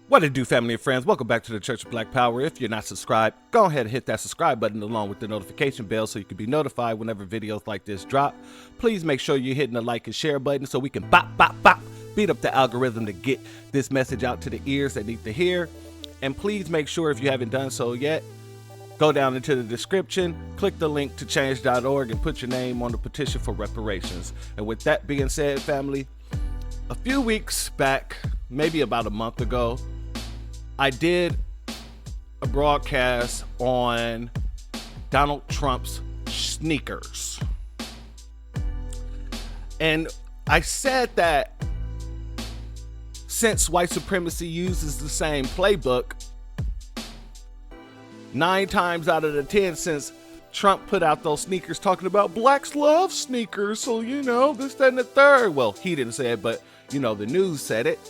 What it do, family and friends? Welcome back to the Church of Black Power. If you're not subscribed, go ahead and hit that subscribe button along with the notification bell so you can be notified whenever videos like this drop. Please make sure you're hitting the like and share button so we can beat up the algorithm to get this message out to the ears that need to hear. And please make sure, if you haven't done so yet, go down into the description, click the link to change.org and put your name on the petition for reparations. And with that being said, family, a few weeks back, maybe about a month ago, I did a broadcast on Donald Trump's sneakers. And I said that since white supremacy uses the same playbook, 9 times out of the 10 since Trump put out those sneakers talking about blacks love sneakers, so this, that, and the third. Well, he didn't say it, but the news said it.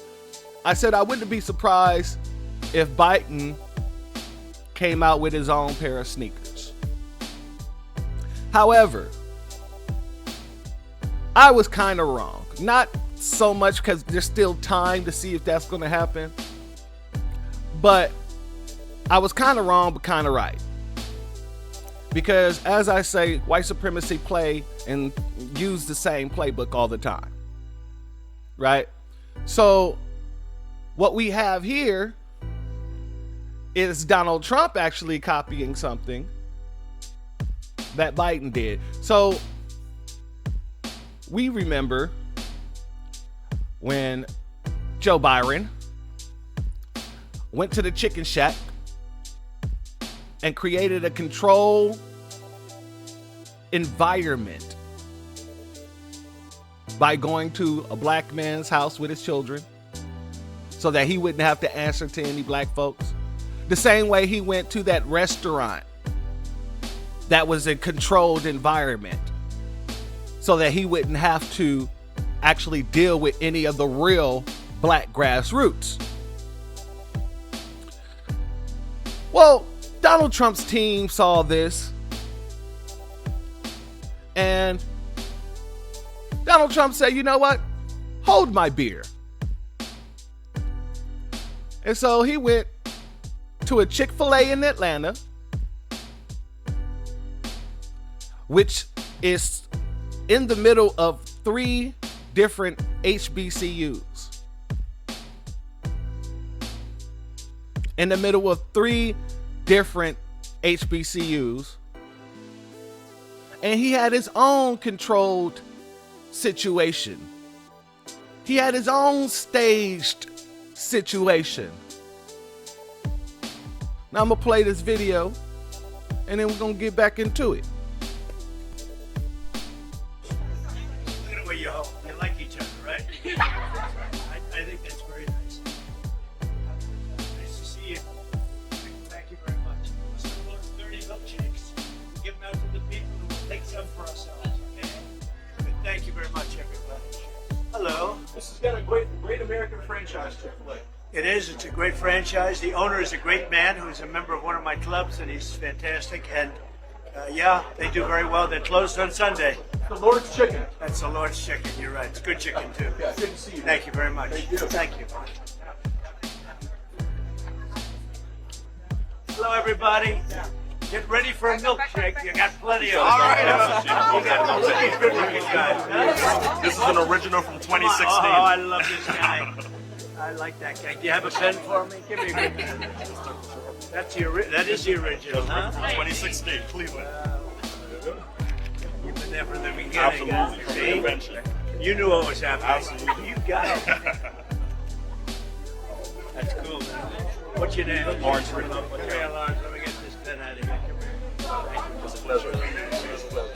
I said I wouldn't be surprised if Biden came out with his own pair of sneakers. However, I was kind of wrong. Not so much because there's still time to see if that's going to happen, but I was kind of wrong, but kind of right. Because as I say, white supremacy play and use the same playbook all the time. Right? So what we have here is Donald Trump actually copying something that Biden did. So we remember when Joe Byron went to the chicken shack and created a controlled environment by going to a black man's house with his children so that he wouldn't have to answer to any black folks. The same way he went to that restaurant that was a controlled environment so that he wouldn't have to actually deal with any of the real black grassroots. Well, Donald Trump's team saw this, and Donald Trump said, you know what? Hold my beer. And so he went to a ChickfilA in Atlanta, which is in the middle of 3 different HBCUs. In the middle of 3 different HBCUs. And he had his own controlled situation. He had his own staged situation. Now I'm gonna play this video and then we're gonna get back into it. Look at the way you like each other, right? I think that's very nice. Nice to see you. Thank you very much. Let's do 30 milkshakes. Give them out to the people who will take some for ourselves, okay? But thank you very much, everybody. Hello. This has got a great American franchise, ChickfilA. It is. It's a great franchise. The owner is a great man who's a member of one of my clubs, and he's fantastic. And they do very well. They're closed on Sunday. The Lord's Chicken. That's the Lord's Chicken. You're right. It's good chicken too. Yeah, good to see you. Thank you very much. Thank you. Thank you. Hello, everybody. Get ready for a milkshake. You got plenty of them. All right. You got some good looking guys. Huh? This is an original from 2016. Oh, I love this guy. I like that guy. Do you have a pen for me? Give me a good pen. That is the original, huh? 2016, Cleveland. You've been there from the beginning. Absolutely. From the See? invention. You knew what was happening. Absolutely. You got it. That's cool, man. What's your name? Lawrence. Okay, Lawrence, let me get this pen out of here. It's a pleasure. It's a pleasure.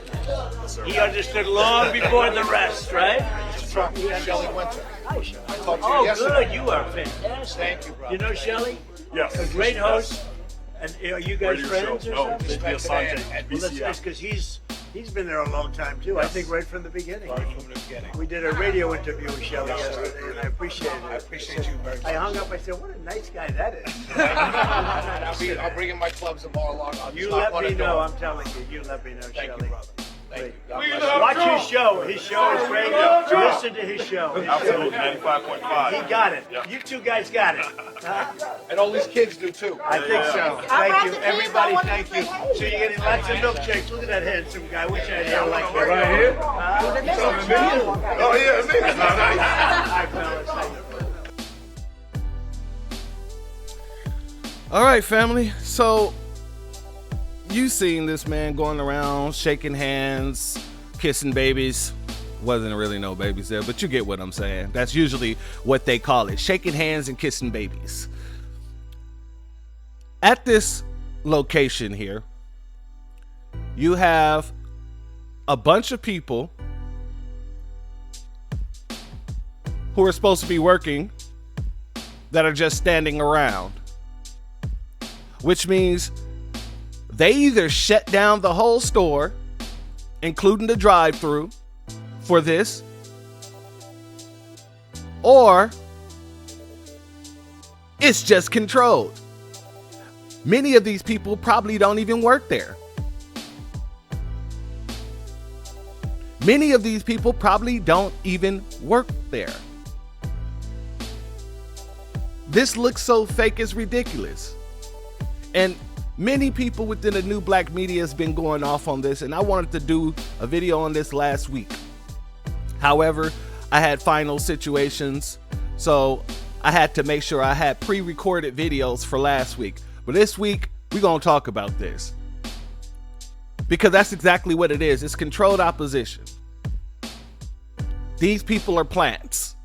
Yes, sir. He understood long before the rest, right? Shelley Winter. Hi, Shelley. I talked to you Oh, yesterday. good. You are fantastic. Thank you, brother. You know Shelley? Yes. A great host. And are you guys Radio friends show. or No, something? they'd be a Sanjay. Well, that's nice because he's been there a long time too. I think right from the beginning. Right from the beginning. We did a radio interview with Shelley yesterday, and I appreciated it. I appreciate you very much. I hung up. I said, "What a nice guy that is." I'll bring in my clubs tomorrow. You let me know. I'm telling you. You let me know, Thank Shelley. you, brother. Thank you. Watch his show. His show is great. Listen to his show. Absolutely, 95.5. He got it. Yeah. You two guys got it. And all these kids do too. I think so. Thank you. Everybody, thank you. So you're getting lots of milkshakes. Look at that handsome guy. Wish I had hair like that. Right here? Oh, yeah, me. Hi, fellas. Thank you. All right, family. So you seen this man going around shaking hands, kissing babies. Wasn't really no babies there, but you get what I'm saying. That's usually what they call it, shaking hands and kissing babies. At this location here, you have a bunch of people who are supposed to be working that are just standing around, which means they either shut down the whole store, including the drive-thru, for this, or it's just controlled. Many of these people probably don't even work there. Many of these people probably don't even work there. This looks so fake, it's ridiculous. And many people within the new black media has been going off on this, and I wanted to do a video on this last week. However, I had final situations, so I had to make sure I had pre-recorded videos for last week. But this week, we're going to talk about this, because that's exactly what it is. It's controlled opposition. These people are plants.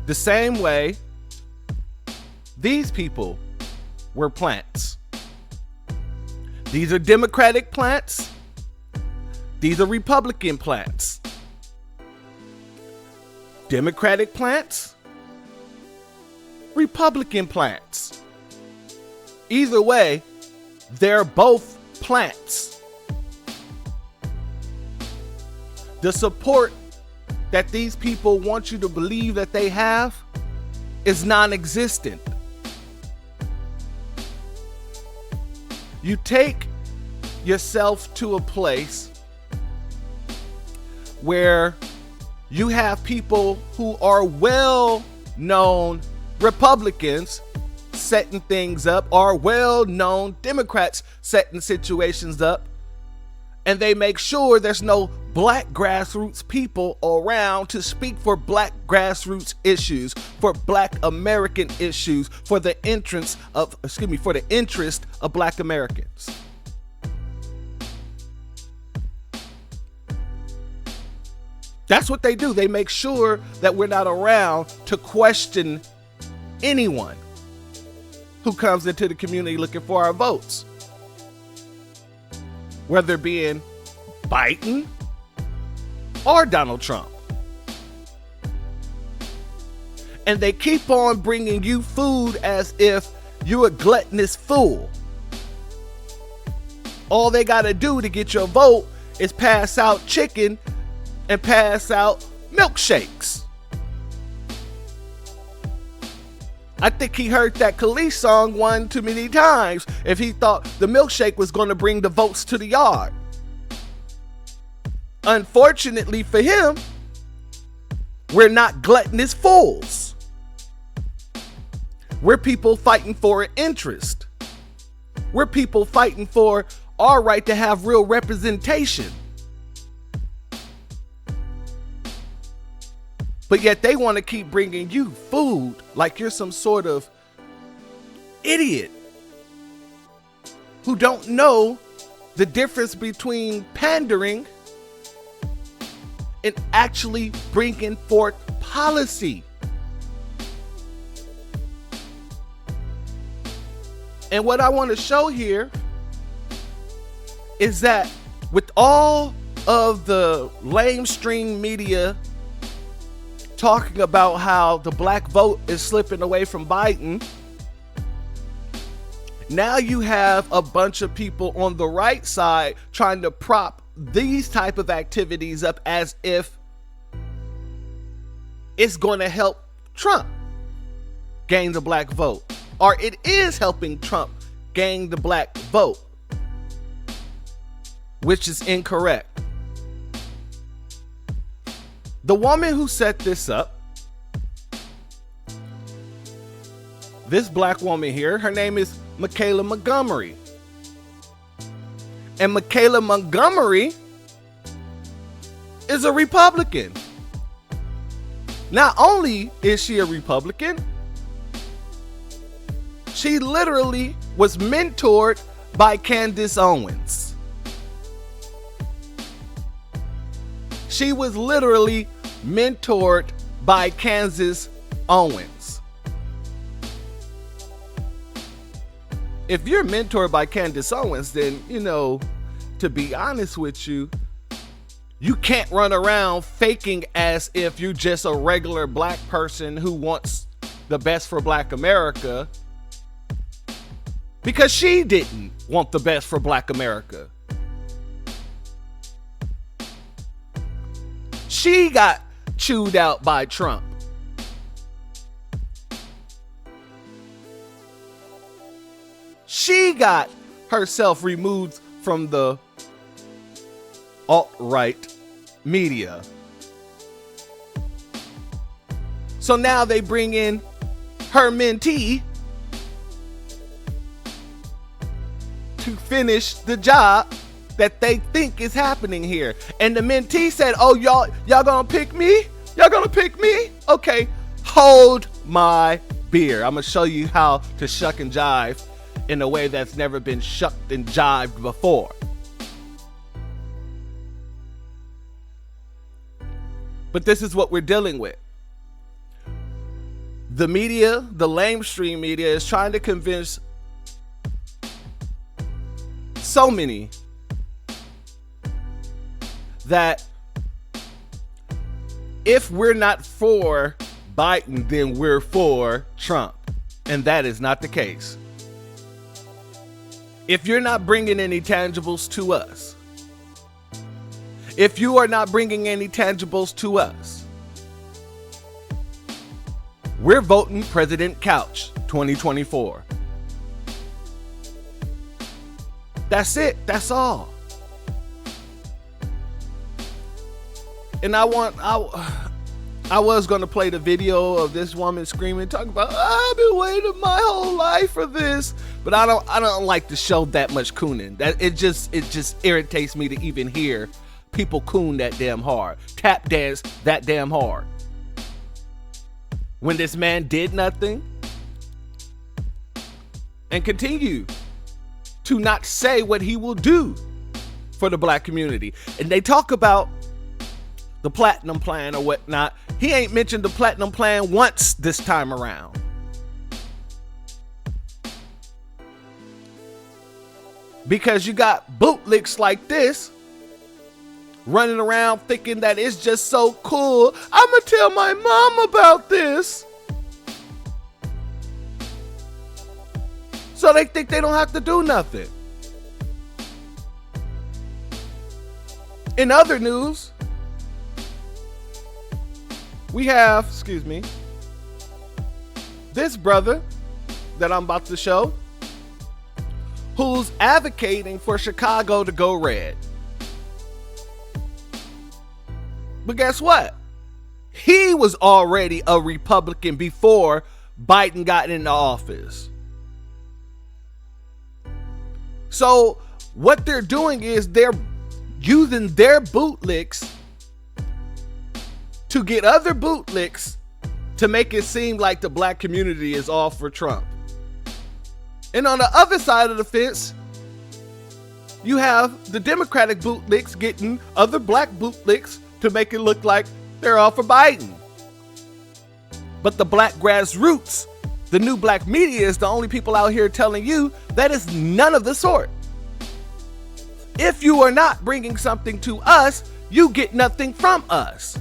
The same way these people were plants. These are Democratic plants. These are Republican plants. Democratic plants, Republican plants. Either way, they're both plants. The support that these people want you to believe that they have is non-existent. You take yourself to a place where you have people who are well-known Republicans setting things up, are well-known Democrats setting situations up, and they make sure there's no black grassroots people around to speak for black grassroots issues, for black American issues, for the interest of black Americans. That's what they do. They make sure that we're not around to question anyone who comes into the community looking for our votes, whether it be in Biden or Donald Trump. And they keep on bringing you food as if you're a gluttonous fool. All they got to do to get your vote is pass out chicken and pass out milkshakes. I think he heard that Khalees song one too many times if he thought the milkshake was going to bring the votes to the yard. Unfortunately for him, we're not gluttonous fools. We're people fighting for an interest. We're people fighting for our right to have real representation. But yet they want to keep bringing you food like you're some sort of idiot who don't know the difference between pandering and actually bringing forth policy. And what I want to show here is that with all of the lamestream media talking about how the black vote is slipping away from Biden, now you have a bunch of people on the right side trying to prop these type of activities up as if it's going to help Trump gain the black vote, or it is helping Trump gain the black vote. which is incorrect. The woman who set this up, this black woman here, her name is Michaela Montgomery. And Michaela Montgomery is a Republican. Not only is she a Republican, she literally was mentored by Candace Owens. She was literally mentored by Candace Owens. If you're mentored by Candace Owens, then, you know, to be honest with you, you can't run around faking as if you're just a regular black person who wants the best for Black America, because she didn't want the best for Black America. She got chewed out by Trump. She got herself removed from the alt-right media. So now they bring in her mentee to finish the job that they think is happening here. And the mentee said, oh, y'all gonna pick me? Y'all gonna pick me? Okay, hold my beer. I'm gonna show you how to shuck and jive in a way that's never been shucked and jived before. But this is what we're dealing with. The media, the lamestream media, is trying to convince so many that if we're not for Biden, then we're for Trump. And that is not the case. If you're not bringing any tangibles to us, if you are not bringing any tangibles to us, we're voting President Couch 2024. That's it. That's all. And I was going to play the video of this woman screaming, talking about, I've been waiting my whole life for this. But I don't like to show that much cooning. That it just irritates me to even hear people coon that damn hard, tap dance that damn hard. When this man did nothing and continue to not say what he will do for the black community. And they talk about the platinum plan or whatnot. He ain't mentioned the platinum plan once this time around. Because you got bootlicks like this running around thinking that it's just so cool. I'm gonna tell my mom about this. So they think they don't have to do nothing. In other news, we have, this brother that I'm about to show, who's advocating for Chicago to go red. But guess what? He was already a Republican before Biden got into office. So what they're doing is they're using their bootlicks to get other bootlicks to make it seem like the black community is all for Trump. And on the other side of the fence, you have the Democratic bootlicks getting other black bootlicks to make it look like they're all for Biden. But the black grassroots, the new black media, is the only people out here telling you that is none of the sort. If you are not bringing something to us, you get nothing from us.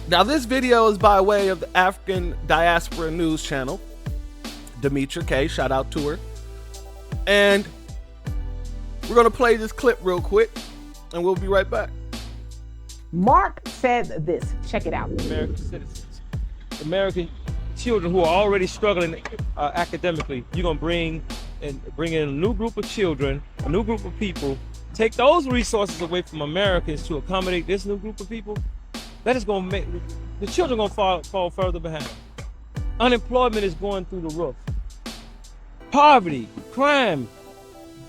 Now, this video is by way of the African Diaspora News Channel. Demetra K, shout out to her. And we're going to play this clip real quick, and we'll be right back. Mark said this. Check it out. American citizens, American children who are already struggling academically, you're going to bring and bring in a new group of children, a new group of people, take those resources away from Americans to accommodate this new group of people, that is going to make the children going to fall further behind. Unemployment is going through the roof. Poverty, crime.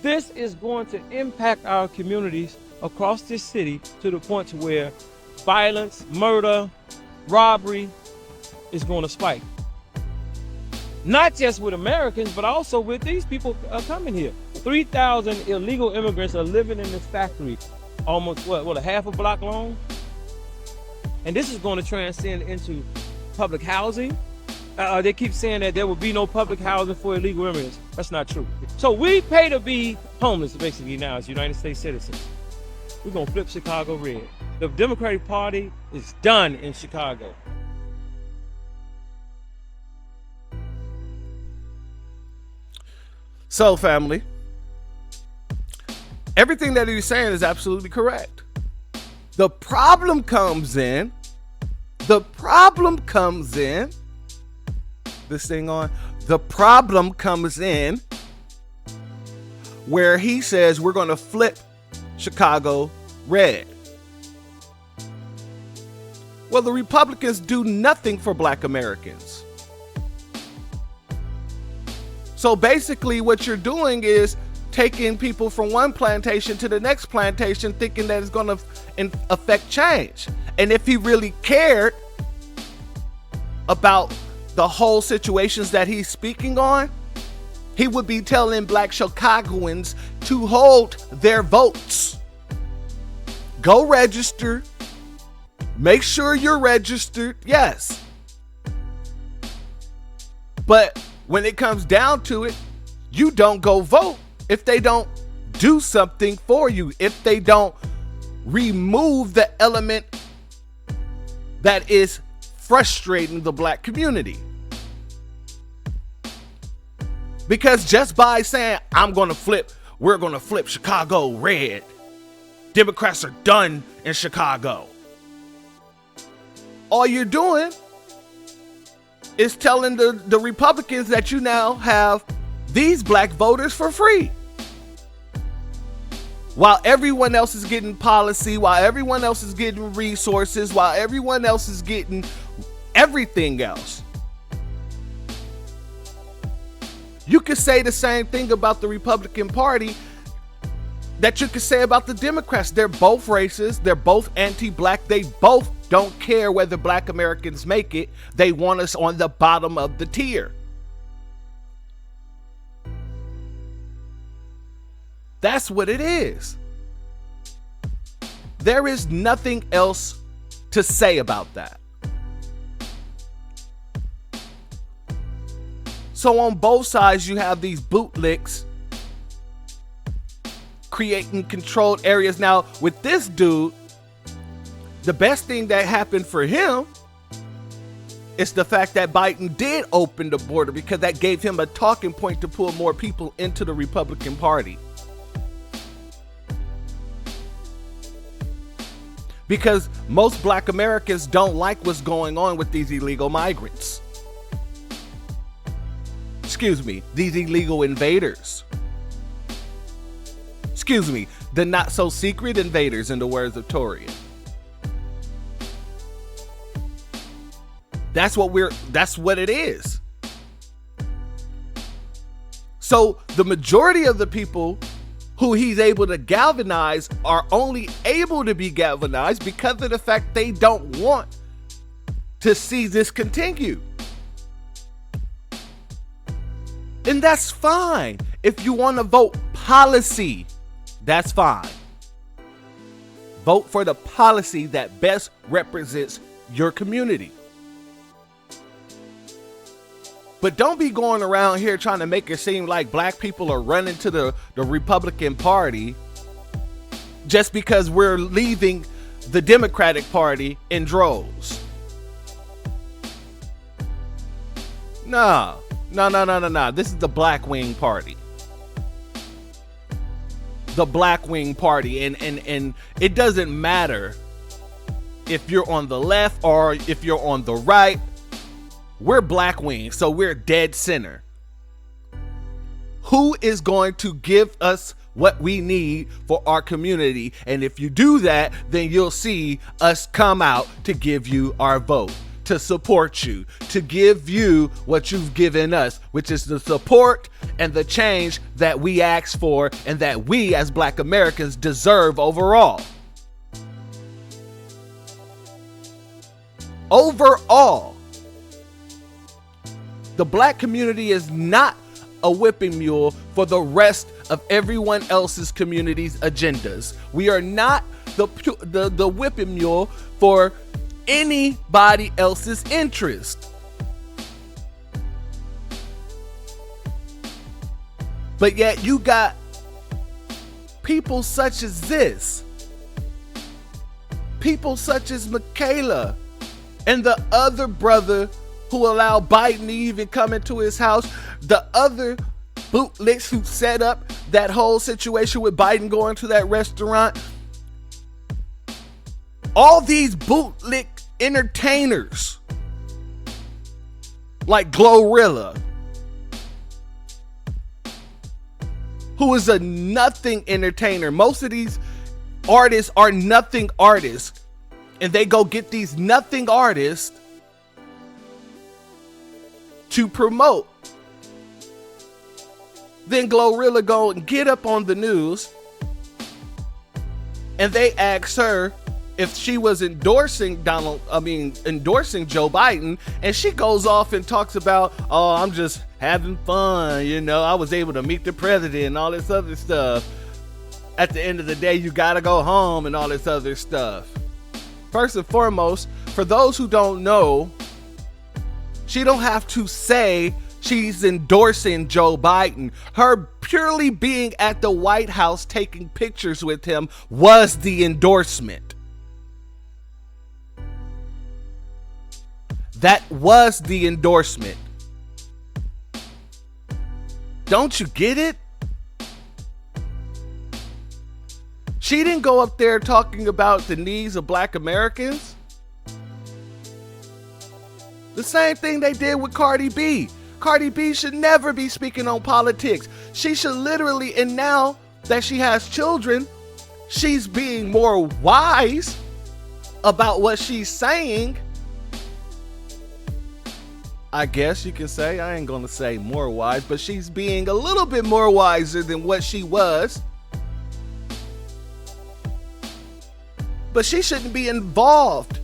This is going to impact our communities across this city to the point to where violence, murder, robbery is going to spike. Not just with Americans, but also with these people coming here. 3,000 illegal immigrants are living in this factory, almost a half a block long? And this is going to transcend into public housing. They keep saying that there will be no public housing for illegal immigrants. That's not true. So we pay to be homeless basically now as United States citizens. We're going to flip Chicago red. The Democratic Party is done in Chicago. So, family, everything that he's saying is absolutely correct. The problem comes in, this thing on, the problem comes in where he says we're going to flip Chicago red. Well, the Republicans do nothing for Black Americans. So basically what you're doing is taking people from one plantation to the next plantation thinking that it's going to affect change. And if he really cared about the whole situations that he's speaking on, he would be telling Black Chicagoans to hold their votes. Go register. Make sure you're registered. Yes. But when it comes down to it, you don't go vote if they don't do something for you, if they don't remove the element that is frustrating the Black community. Because just by saying, we're going to flip Chicago red, Democrats are done in Chicago. All you're doing is telling the Republicans that you now have these Black voters for free. While everyone else is getting policy, while everyone else is getting resources, while everyone else is getting everything else. You could say the same thing about the Republican Party that you could say about the Democrats. They're both racist. They're both anti-Black. They both don't care whether Black Americans make it. They want us on the bottom of the tier. That's what it is. There is nothing else to say about that. So on both sides, you have these bootlicks creating controlled areas. Now, with this dude, the best thing that happened for him is the fact that Biden did open the border, because that gave him a talking point to pull more people into the Republican Party. Because most Black Americans don't like what's going on with these illegal migrants. Excuse me, these illegal invaders. Excuse me, the not so secret invaders, in the words of Torian. That's what it is. So the majority of the people who he's able to galvanize are only able to be galvanized because of the fact they don't want to see this continue. And that's fine. If you want to vote policy, that's fine. Vote for the policy that best represents your community. But don't be going around here trying to make it seem like Black people are running to the Republican Party just because we're leaving the Democratic Party in droves. No. This is the Black Wing Party. The Black Wing Party. And it doesn't matter if you're on the left or if you're on the right. We're Black Wing, so we're dead center. who is going to give us what we need for our community. And if you do that, then you'll see us come out to give you our vote, to support you, to give you what you've given us, which is the support and the change that we asked for and that we as Black Americans deserve overall. Overall, the Black community is not a whipping mule for the rest of everyone else's community's agendas. We are not the whipping mule for anybody else's interest. But yet you got people such as this, people such as Michaela and the other brother who allowed Biden to even come into his house, the other Bootlicks who set up that whole situation with Biden going to that restaurant. All these bootlick entertainers like Glorilla, who is a nothing entertainer. Most of these artists are nothing artists, and they go get these nothing artists to promote. Then Glorilla go and get up on the news, and they ask her if she was endorsing Joe Biden, and she goes off and talks about, oh, I'm just having fun, you know, I was able to meet the president and all this other stuff. At the end of the day, you gotta go home and all this other stuff. First and foremost, for those who don't know, she don't have to say she's endorsing Joe Biden. Her purely being at the White House taking pictures with him was the endorsement. That was the endorsement. Don't you get it? She didn't go up there talking about the needs of Black Americans. The same thing they did with Cardi B. Cardi B should never be speaking on politics. She should literally, and now that she has children, she's being more wise about what she's saying. I guess you can say, I ain't gonna say more wise, but she's being a little bit more wiser than what she was. But she shouldn't be involved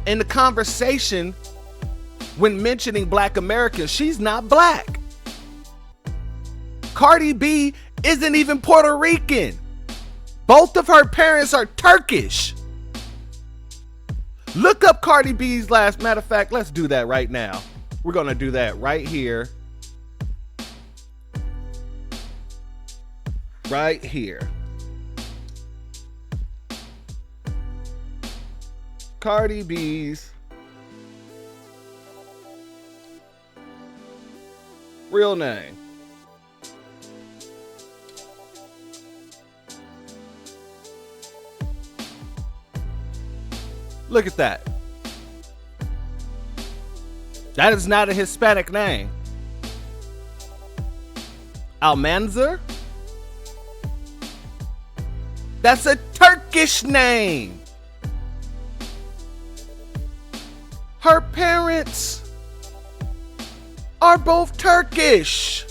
in the conversation when mentioning Black Americans. She's not Black. Cardi B isn't even Puerto Rican. Both of her parents are Turkish. Look up Cardi B's last. Matter of fact, let's do that right now. We're gonna do that right here. Right here. Cardi B's real name. Look at that. That is not a Hispanic name. Almanzer? That's a Turkish name. Her parents are both Turkish.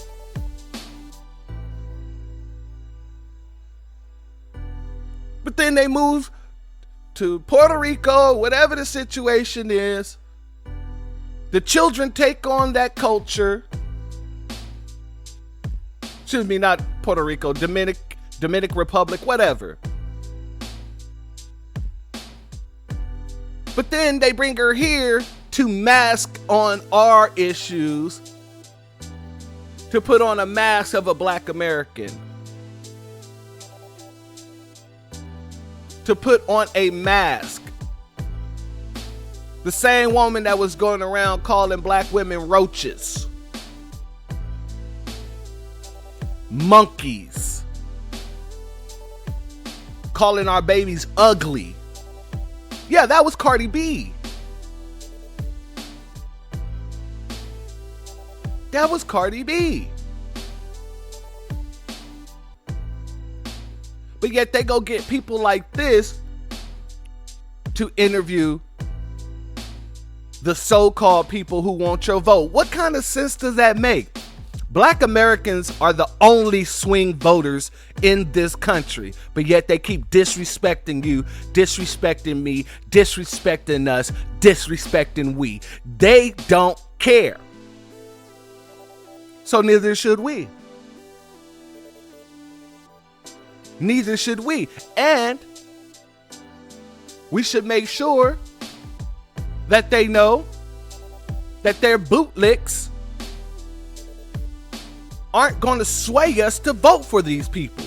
But then they move to Puerto Rico, whatever the situation is. The children take on that culture. Excuse me, not Puerto Rico, Dominican Republic, whatever. But then they bring her here to mask on our issues, to put on a mask of a Black American, to put on a mask. The same woman that was going around calling Black women roaches, monkeys, calling our babies ugly. Yeah, that was Cardi B. That was Cardi B. But yet they go get people like this to interview the so-called people who want your vote. What kind of sense does that make? Black Americans are the only swing voters in this country, but yet they keep disrespecting you, disrespecting me, disrespecting us, disrespecting we. They don't care. So neither should we. Neither should we. And we should make sure that they know that their bootlicks aren't going to sway us to vote for these people.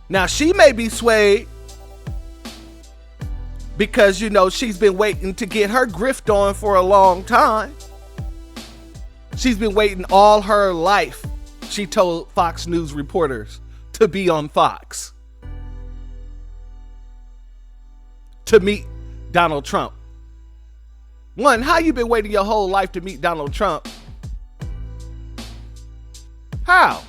Now, she may be swayed because, you know, she's been waiting to get her grift on for a long time. She's been waiting all her life, she told Fox News reporters, to be on Fox, to meet Donald Trump. One, how you been waiting your whole life to meet Donald Trump? How?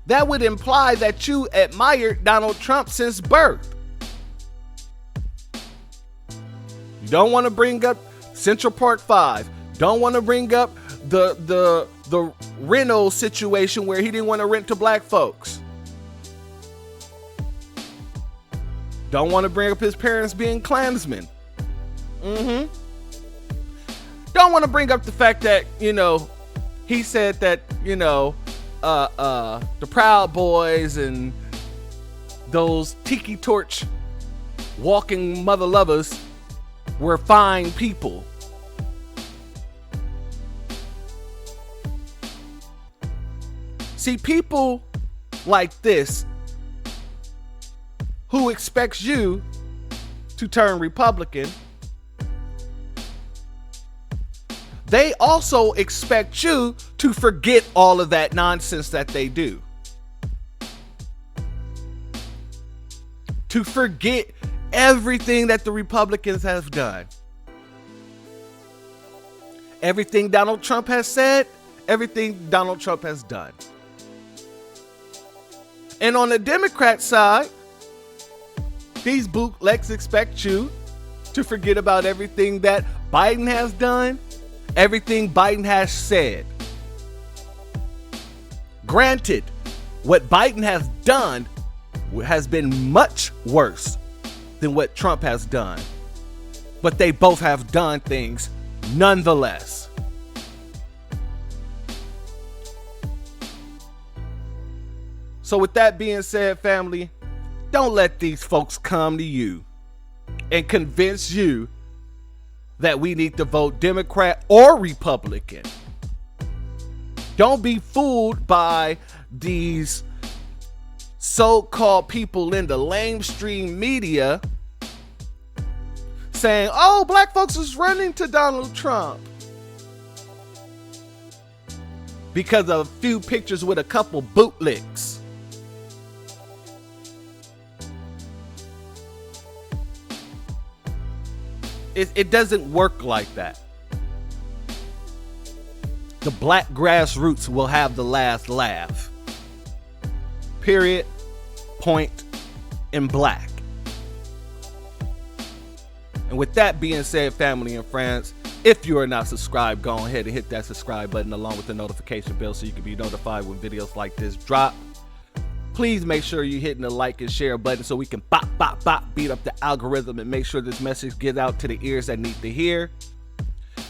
That would imply that you admired Donald Trump since birth. You don't want to bring up Central Park 5. Don't want to bring up the Reno situation where he didn't want to rent to black folks. Don't want to bring up his parents being Klansmen. Don't want to bring up the fact that, you know, he said that, you know, the Proud Boys and those tiki torch walking mother lovers were fine people. See, people like this who expects you to turn Republican, they also expect you to forget all of that nonsense that they do. To forget everything that the Republicans have done. Everything Donald Trump has said, everything Donald Trump has done. And on the Democrat side, these bootlegs expect you to forget about everything that Biden has done, everything Biden has said. Granted, what Biden has done has been much worse than what Trump has done, but they both have done things nonetheless. So with that being said, family, don't let these folks come to you and convince you that we need to vote Democrat or Republican. Don't be fooled by these so-called people in the lamestream media saying, oh, black folks is running to Donald Trump because of a few pictures with a couple bootlicks. It doesn't work like that. The black grassroots will have the last laugh. Period. Point in black. And with that being said, family and friends, if you are not subscribed, go ahead and hit that subscribe button along with the notification bell so you can be notified when videos like this drop. Please make sure you're hitting the like and share button so we can beat up the algorithm and make sure this message gets out to the ears that need to hear.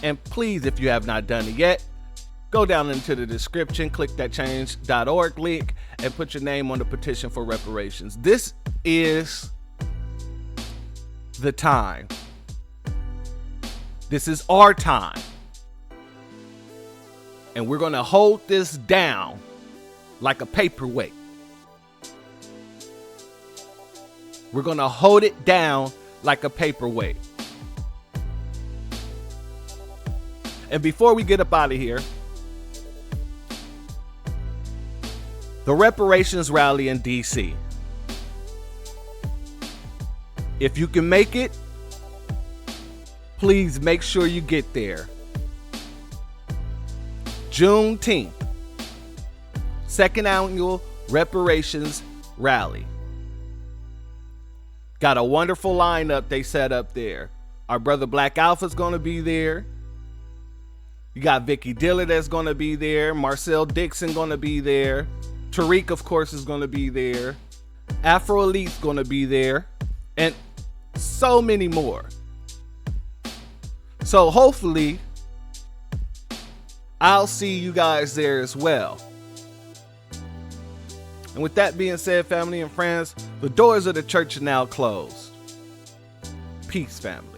And please, if you have not done it yet, go down into the description, click that change.org link, and put your name on the petition for reparations. This is the time. This is our time. And we're going to hold this down like a paperweight. We're going to hold it down like a paperweight. And before we get up out of here, the reparations rally in DC. If you can make it, please make sure you get there. Juneteenth, second annual reparations rally. Got a wonderful lineup they set up there. Our brother Black Alpha's gonna be there. You got Vicky Diller that's gonna be there. Marcel Dixon gonna be there. Tariq, of course, is gonna be there. Afro Elite's gonna be there. And so many more. So hopefully, I'll see you guys there as well. And with that being said, family and friends, the doors of the church are now closed. Peace, family.